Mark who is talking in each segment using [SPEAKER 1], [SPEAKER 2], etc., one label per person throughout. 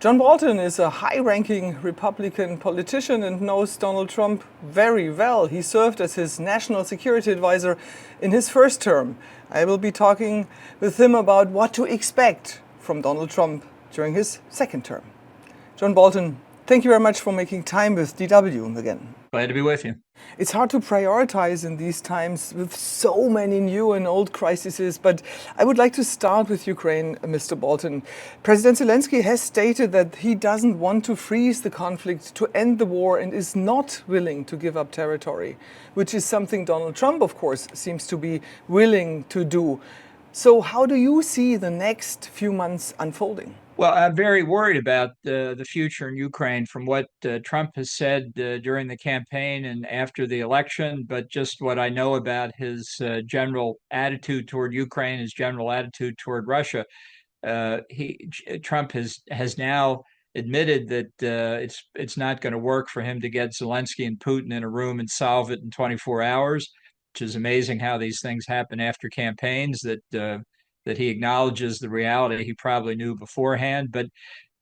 [SPEAKER 1] John Bolton is a high-ranking Republican politician and knows Donald Trump very well. He served as his national security advisor in his first term. I will be talking with him about what to expect from Donald Trump during his second term. John Bolton, thank you very much for making time with DW again.
[SPEAKER 2] Glad to be with you.
[SPEAKER 1] It's hard to prioritize in these times with so many new and old crises, but I would like to start with Ukraine, Mr. Bolton. President Zelensky has stated that he doesn't want to freeze the conflict to end the war and is not willing to give up territory, which is something Donald Trump, of course, seems to be willing to do. So how do you see the next few months unfolding?
[SPEAKER 2] Well, I'm very worried about the future in Ukraine from what Trump has said during the campaign and after the election, but just what I know about his general attitude toward Ukraine, his general attitude toward Russia. Trump has now admitted that it's not going to work for him to get Zelensky and Putin in a room and solve it in 24 hours, which is amazing how these things happen after campaigns, that he acknowledges the reality he probably knew beforehand. But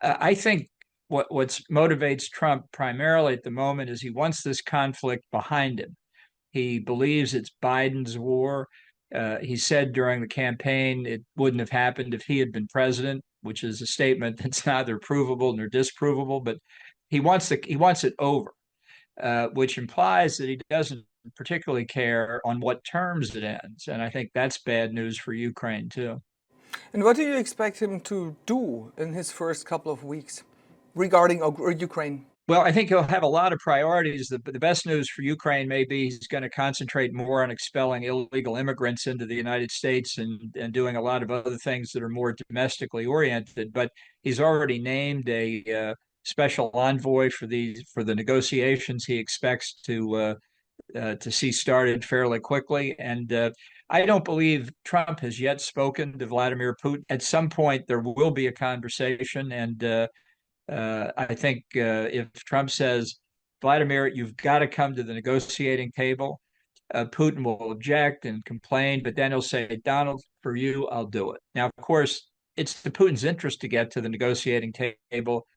[SPEAKER 2] I think what motivates Trump primarily at the moment is he wants this conflict behind him. He believes it's Biden's war. He said during the campaign it wouldn't have happened if he had been president, which is a statement that's neither provable nor disprovable. But he wants it over, which implies that he doesn't particularly care on what terms it ends. And I think that's bad news for Ukraine, too.
[SPEAKER 1] And what do you expect him to do in his first couple of weeks regarding Ukraine?
[SPEAKER 2] Well, I think he'll have a lot of priorities. The best news for Ukraine may be he's going to concentrate more on expelling illegal immigrants into the United States and doing a lot of other things that are more domestically oriented. But he's already named a special envoy for the negotiations he expects to see started fairly quickly. And I don't believe Trump has yet spoken to Vladimir Putin. At some point, there will be a conversation. And I think if Trump says, Vladimir, you've got to come to the negotiating table, Putin will object and complain, but then he'll say, Donald, for you, I'll do it. Now, of course, it's to Putin's interest to get to the negotiating table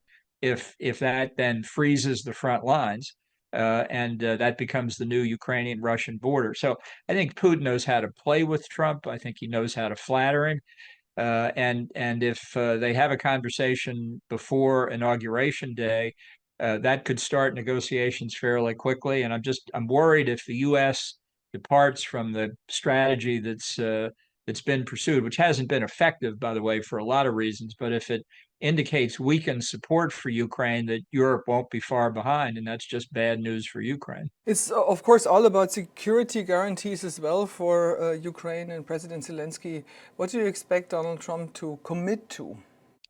[SPEAKER 2] if that then freezes the front lines. And that becomes the new Ukrainian-Russian border. So I think Putin knows how to play with Trump. I think he knows how to flatter him. And if they have a conversation before Inauguration Day, that could start negotiations fairly quickly. And I'm worried if the U.S. departs from the strategy that's been pursued, which hasn't been effective, by the way, for a lot of reasons. But if it indicates weakened support for Ukraine, that Europe won't be far behind, and that's just bad news for Ukraine.
[SPEAKER 1] It's, of course, all about security guarantees as well for Ukraine and President Zelensky. What do you expect Donald Trump to commit to?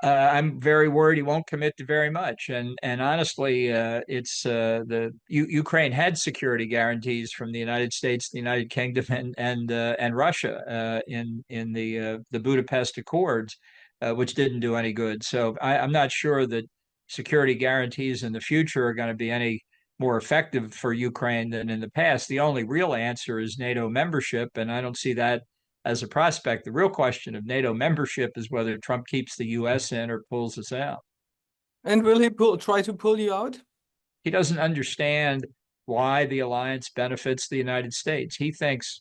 [SPEAKER 2] I'm very worried he won't commit to very much, and honestly, Ukraine had security guarantees from the United States, the United Kingdom, and Russia in the Budapest Accords, which didn't do any good. So I'm not sure that security guarantees in the future are going to be any more effective for Ukraine than in the past. The only real answer is NATO membership, and I don't see that as a prospect. The real question of NATO membership is whether Trump keeps the U.S. in or pulls us out.
[SPEAKER 1] And will he try to pull you out?
[SPEAKER 2] He doesn't understand why the alliance benefits the United States. He thinks,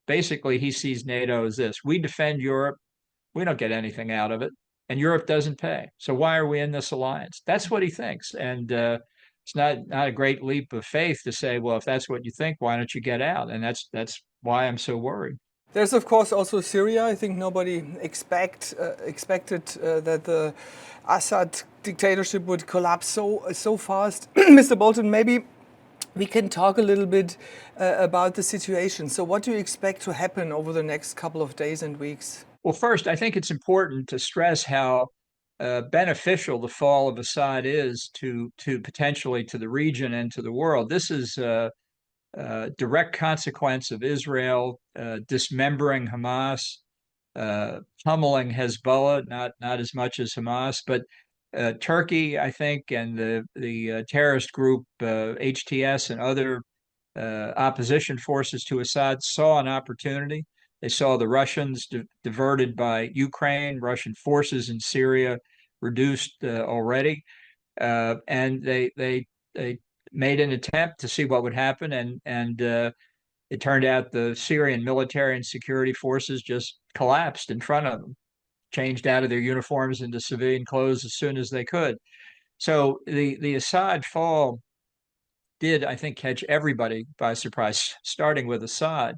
[SPEAKER 2] basically, he sees NATO as this: we defend Europe, we don't get anything out of it, and Europe doesn't pay. So why are we in this alliance? That's what he thinks. And it's not a great leap of faith to say, well, if that's what you think, why don't you get out? And that's why I'm so worried.
[SPEAKER 1] There's, of course, also Syria. I think nobody expected that the Assad dictatorship would collapse so fast. Mr. Bolton, maybe we can talk a little bit about the situation. So what do you expect to happen over the next couple of days and weeks?
[SPEAKER 2] Well, first, I think it's important to stress how beneficial the fall of Assad is to potentially to the region and to the world. This is direct consequence of Israel dismembering Hamas, pummeling Hezbollah, not as much as Hamas, but Turkey, I think, and the terrorist group HTS and other opposition forces to Assad saw an opportunity. They saw the Russians diverted by Ukraine, Russian forces in Syria reduced already, and they made an attempt to see what would happen, and it turned out the Syrian military and security forces just collapsed in front of them, changed out of their uniforms into civilian clothes as soon as they could. So the Assad fall did, I think, catch everybody by surprise, starting with Assad.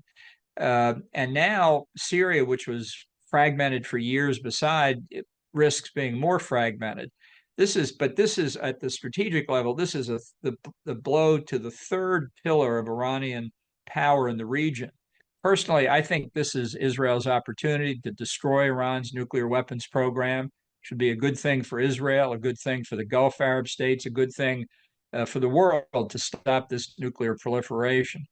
[SPEAKER 2] And now Syria, which was fragmented for years beside, it risks being more fragmented. This is at the strategic level, this is the blow to the third pillar of Iranian power in the region. Personally, I think this is Israel's opportunity to destroy Iran's nuclear weapons program. Should be a good thing for Israel, a good thing for the Gulf Arab states, a good thing for the world to stop this nuclear proliferation.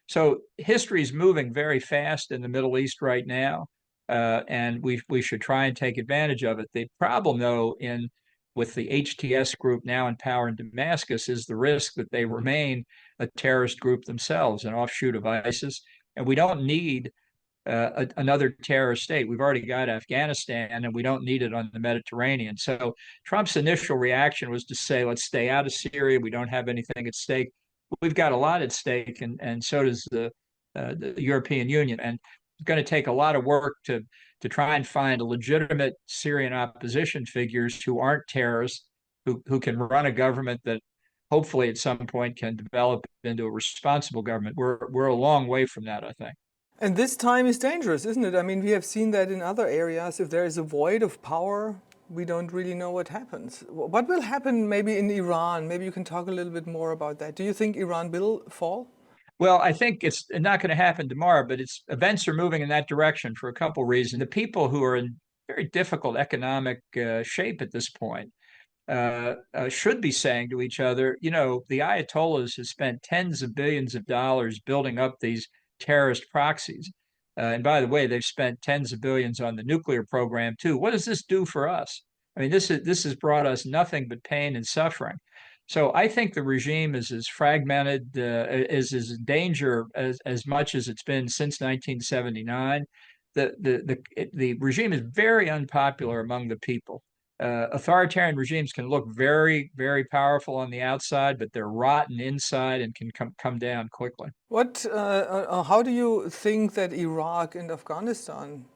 [SPEAKER 2] So history is moving very fast in the Middle East right now, and we should try and take advantage of it. The problem, though, in with the HTS group now in power in Damascus is the risk that they remain a terrorist group themselves, an offshoot of ISIS, and we don't need another terrorist state. We've already got Afghanistan, and we don't need it on the Mediterranean. So Trump's initial reaction was to say, let's stay out of Syria. We don't have anything at stake. We've got a lot at stake, and so does the European Union. And it's going to take a lot of work to try and find legitimate Syrian opposition figures who aren't terrorists, who can run a government that hopefully at some point can develop into a responsible government. We're a long way from that, I think.
[SPEAKER 1] And this time is dangerous, isn't it? I mean, we have seen that in other areas. If there is a void of power, we don't really know what happens. What will happen maybe in Iran? Maybe you can talk a little bit more about that. Do you think Iran will fall?
[SPEAKER 2] Well, I think it's not going to happen tomorrow, but it's events are moving in that direction for a couple of reasons. The people who are in very difficult economic shape at this point should be saying to each other, you know, the Ayatollahs have spent tens of billions of dollars building up these terrorist proxies. And by the way, they've spent tens of billions on the nuclear program too. What does this do for us? I mean, this has brought us nothing but pain and suffering. So I think the regime is as fragmented, is in danger as much as it's been since 1979. The regime is very unpopular among the people. Authoritarian regimes can look very, very powerful on the outside, but they're rotten inside and can come down quickly.
[SPEAKER 1] How do you think that Iraq and Afghanistan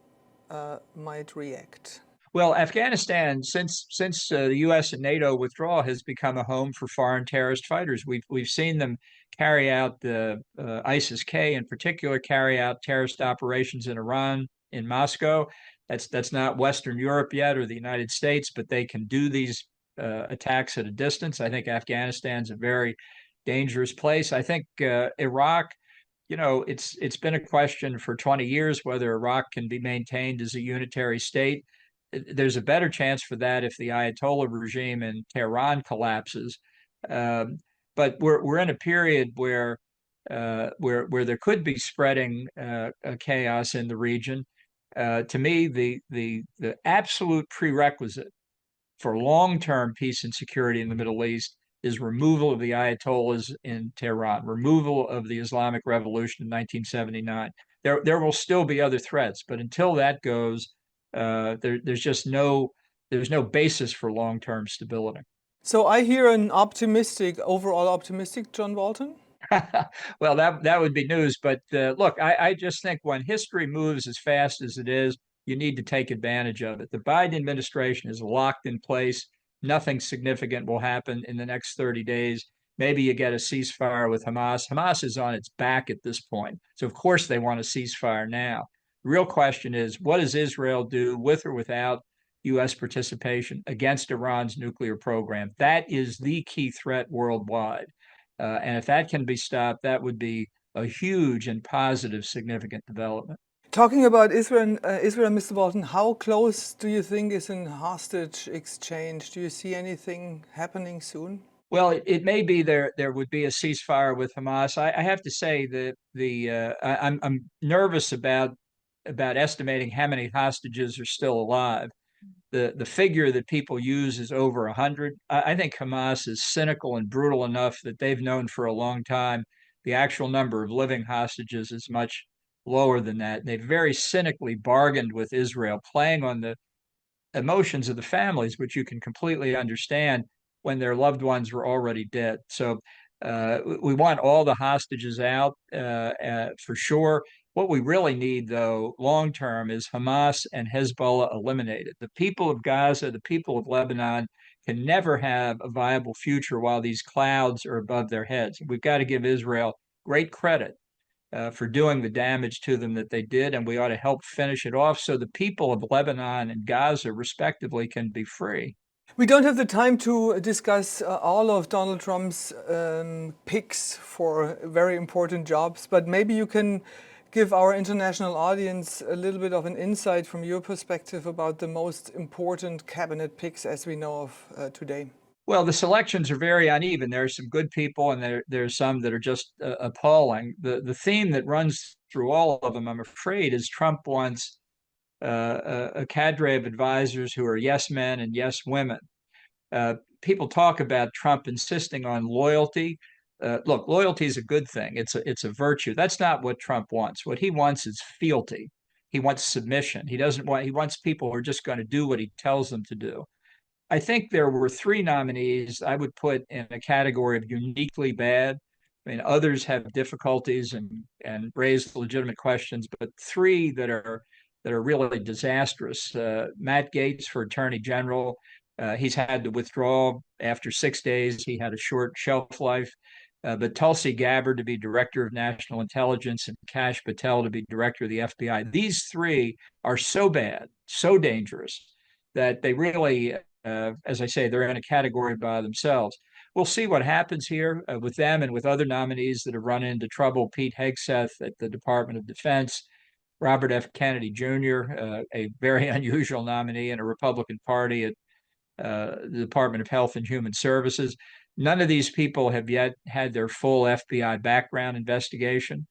[SPEAKER 1] might react?
[SPEAKER 2] Well, Afghanistan, since the U.S. and NATO withdrawal, has become a home for foreign terrorist fighters. We've seen them carry out the ISIS-K in particular, carry out terrorist operations in Iran, in Moscow. That's not Western Europe yet or the United States, but they can do these attacks at a distance. I think Afghanistan's a very dangerous place. I think Iraq, you know, it's been a question for 20 years whether Iraq can be maintained as a unitary state. There's a better chance for that if the Ayatollah regime in Tehran collapses. But we're in a period where there could be spreading chaos in the region. To me, the absolute prerequisite for long-term peace and security in the Middle East is removal of the Ayatollahs in Tehran, removal of the Islamic Revolution in 1979. There will still be other threats, but until that goes, there's no basis for long-term stability.
[SPEAKER 1] So I hear an overall optimistic John Bolton.
[SPEAKER 2] Well, that would be news. But look, I just think when history moves as fast as it is, you need to take advantage of it. The Biden administration is locked in place. Nothing significant will happen in the next 30 days. Maybe you get a ceasefire with Hamas. Hamas is on its back at this point. So, of course, they want a ceasefire now. The real question is, what does Israel do with or without U.S. participation against Iran's nuclear program? That is the key threat worldwide. And if that can be stopped, that would be a huge and positive, significant development.
[SPEAKER 1] Talking about Israel, Mr. Bolton, how close do you think is a hostage exchange? Do you see anything happening soon?
[SPEAKER 2] Well, it may be there would be a ceasefire with Hamas. I have to say that I'm nervous about estimating how many hostages are still alive. The figure that people use is over 100. I think Hamas is cynical and brutal enough that they've known for a long time the actual number of living hostages is much lower than that. They very cynically bargained with Israel, playing on emotions of the families, which you can completely understand when their loved ones were already dead. So we want all the hostages out for sure. What we really need, though, long term, is Hamas and Hezbollah eliminated. The people of Gaza, the people of Lebanon, can never have a viable future while these clouds are above their heads. We've got to give Israel great credit for doing the damage to them that they did, and we ought to help finish it off so the people of Lebanon and Gaza, respectively, can be free.
[SPEAKER 1] We don't have the time to discuss all of Donald Trump's picks for very important jobs, but maybe you can give our international audience a little bit of an insight from your perspective about the most important cabinet picks as we know of today.
[SPEAKER 2] Well, the selections are very uneven. There are some good people, and there's some that are just appalling. The theme that runs through all of them, I'm afraid, is Trump wants a cadre of advisors who are yes men and yes women. People talk about Trump insisting on loyalty. Look, loyalty is a good thing. It's a virtue. That's not what Trump wants. What he wants is fealty. He wants submission. He wants people who are just going to do what he tells them to do. I think there were three nominees I would put in a category of uniquely bad. I mean, others have difficulties and raise legitimate questions, but three that are really disastrous. Matt Gaetz for Attorney General. He's had to withdraw after 6 days. He had a short shelf life. But Tulsi Gabbard to be Director of National Intelligence and Kash Patel to be Director of the FBI. These three are so bad, so dangerous that they really, as I say, they're in a category by themselves. We'll see what happens here with them and with other nominees that have run into trouble. Pete Hegseth at the Department of Defense, Robert F. Kennedy Jr., a very unusual nominee in a Republican Party at the Department of Health and Human Services. None of these people have yet had their full FBI background investigation.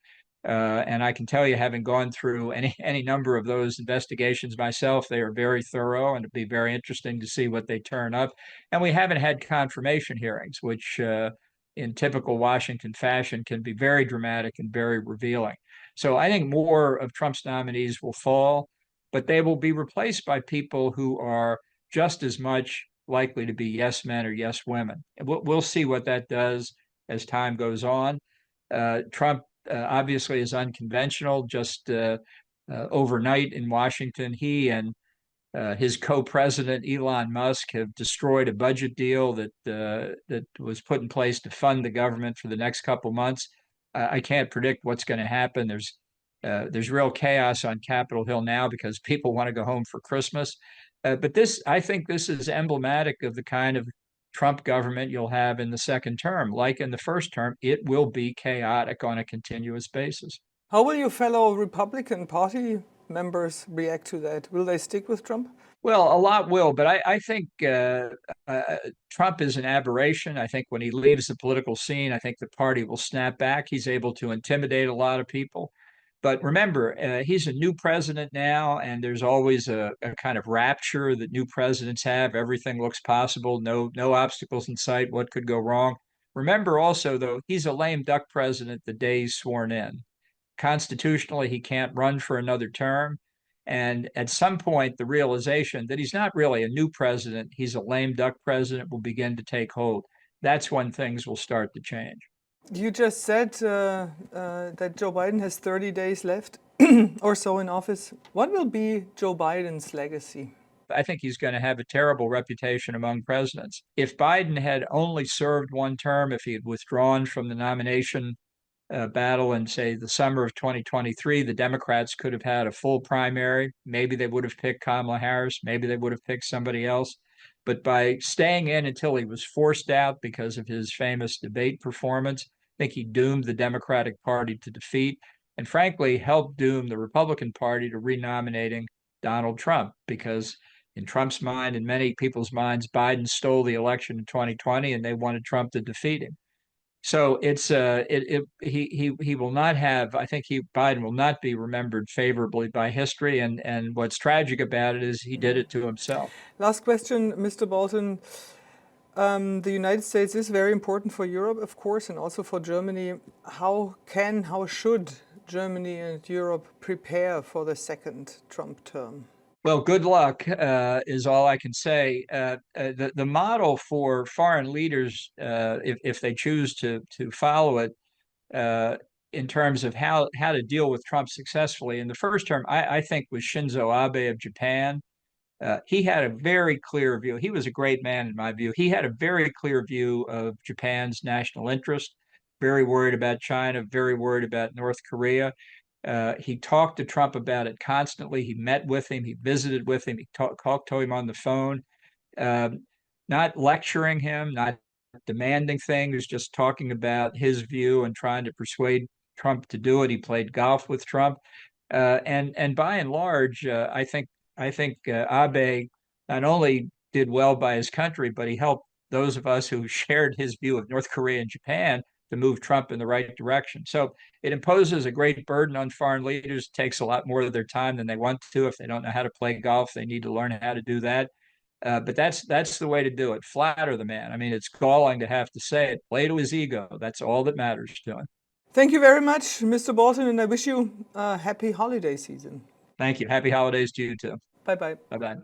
[SPEAKER 2] And I can tell you, having gone through any number of those investigations myself, they are very thorough, and it'd be very interesting to see what they turn up. And we haven't had confirmation hearings, which in typical Washington fashion can be very dramatic and very revealing. So I think more of Trump's nominees will fall, but they will be replaced by people who are just as much likely to be yes men or yes women. And we'll see what that does as time goes on. Trump obviously is unconventional. Just overnight in Washington, he and his co-president Elon Musk have destroyed a budget deal that was put in place to fund the government for the next couple months. I can't predict what's going to happen. There's real chaos on Capitol Hill now because people want to go home for Christmas. But I think this is emblematic of the kind of Trump government you'll have in the second term. Like in the first term, it will be chaotic on a continuous basis.
[SPEAKER 1] How will your fellow Republican Party members react to that? Will they stick with Trump?
[SPEAKER 2] Well, a lot will, but I think Trump is an aberration. I think when he leaves the political scene, I think the party will snap back. He's able to intimidate a lot of people. But remember, he's a new president now, and there's always a kind of rapture that new presidents have. Everything looks possible, no obstacles in sight. What could go wrong? Remember also, though, he's a lame duck president the day he's sworn in. Constitutionally, he can't run for another term. And at some point, the realization that he's not really a new president, he's a lame duck president, will begin to take hold. That's when things will start to change.
[SPEAKER 1] You just said that Joe Biden has 30 days left or so in office. What will be Joe Biden's legacy?
[SPEAKER 2] I think he's going to have a terrible reputation among presidents. If Biden had only served one term, if he had withdrawn from the nomination battle in, say, the summer of 2023, the Democrats could have had a full primary. Maybe they would have picked Kamala Harris. Maybe they would have picked somebody else. But by staying in until he was forced out because of his famous debate performance, I think he doomed the Democratic Party to defeat and frankly helped doom the Republican Party to renominating Donald Trump, because in Trump's mind and many people's minds, Biden stole the election in 2020 and they wanted Trump to defeat him. So he will not have, I think Biden will not be remembered favorably by history, and what's tragic about it is he did it to himself.
[SPEAKER 1] Last question, Mr. Bolton. The United States is very important for Europe, of course, and also for Germany. How should Germany and Europe prepare for the second Trump term?
[SPEAKER 2] Well, good luck is all I can say. The model for foreign leaders, if they choose to follow it, uh, in terms of how to deal with Trump successfully. In the first term, I think was Shinzo Abe of Japan. He had a very clear view. He was a great man, in my view. He had a very clear view of Japan's national interest, very worried about China, very worried about North Korea. He talked to Trump about it constantly. He met with him, he visited with him, he talked to him on the phone, um, not lecturing him, not demanding things, just talking about his view and trying to persuade Trump to do it. He played golf with Trump, and by and large, I think Abe not only did well by his country, but he helped those of us who shared his view of North Korea and Japan to move Trump in the right direction. So it imposes a great burden on foreign leaders. It takes a lot more of their time than they want to. If they don't know how to play golf, they need to learn how to do that. But that's the way to do it. Flatter the man. I mean, it's galling to have to say it. Play to his ego. That's all that matters to him.
[SPEAKER 1] Thank you very much, Mr. Bolton, and I wish you a happy holiday season.
[SPEAKER 2] Thank you. Happy holidays to you too.
[SPEAKER 1] Bye bye.
[SPEAKER 2] Bye bye.